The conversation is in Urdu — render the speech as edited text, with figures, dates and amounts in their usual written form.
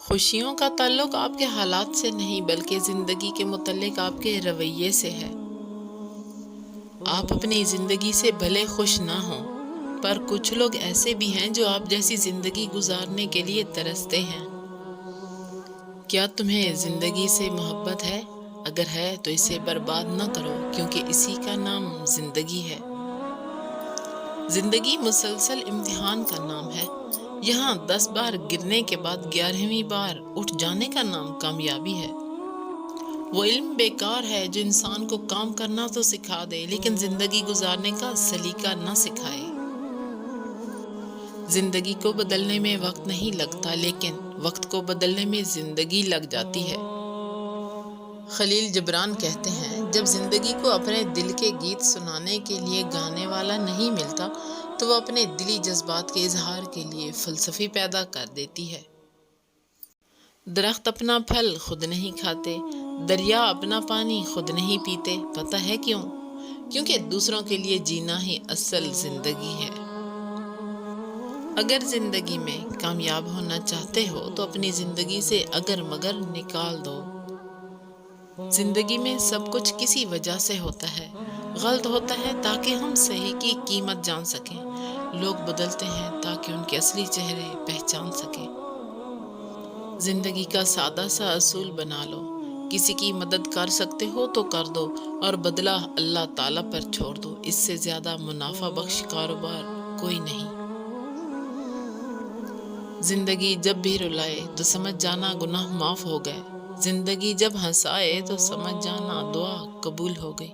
خوشیوں کا تعلق آپ کے حالات سے نہیں بلکہ زندگی کے متعلق آپ کے رویے سے ہے۔ آپ اپنی زندگی سے بھلے خوش نہ ہوں، پر کچھ لوگ ایسے بھی ہیں جو آپ جیسی زندگی گزارنے کے لیے ترستے ہیں۔ کیا تمہیں زندگی سے محبت ہے؟ اگر ہے تو اسے برباد نہ کرو، کیونکہ اسی کا نام زندگی ہے۔ زندگی مسلسل امتحان کا نام ہے۔ یہاں 10 بار گرنے کے بعد 11ویں بار اٹھ جانے کا نام کامیابی ہے۔ وہ علم بیکار ہے جو انسان کو کام کرنا تو سکھا دے لیکن زندگی گزارنے کا سلیقہ نہ سکھائے۔ زندگی کو بدلنے میں وقت نہیں لگتا، لیکن وقت کو بدلنے میں زندگی لگ جاتی ہے۔ خلیل جبران کہتے ہیں، جب زندگی کو اپنے دل کے گیت سنانے کے لیے گانے والا نہیں ملتا تو وہ اپنے دلی جذبات کے اظہار کے لیے فلسفی پیدا کر دیتی ہے۔ درخت اپنا پھل خود نہیں کھاتے، دریا اپنا پانی خود نہیں پیتے۔ پتہ ہے کیوں؟ کیونکہ دوسروں کے لیے جینا ہی اصل زندگی ہے۔ اگر زندگی میں کامیاب ہونا چاہتے ہو تو اپنی زندگی سے اگر مگر نکال دو۔ زندگی میں سب کچھ کسی وجہ سے ہوتا ہے۔ غلط ہوتا ہے تاکہ ہم صحیح کی قیمت جان سکیں۔ لوگ بدلتے ہیں تاکہ ان کے اصلی چہرے پہچان سکیں۔ زندگی کا سادہ سا اصول بنا لو، کسی کی مدد کر سکتے ہو تو کر دو اور بدلہ اللہ تعالیٰ پر چھوڑ دو۔ اس سے زیادہ منافع بخش کاروبار کوئی نہیں۔ زندگی جب بھی رلائے تو سمجھ جانا گناہ معاف ہو گئے، زندگی جب ہنسائے تو سمجھ جانا دعا قبول ہو گئی۔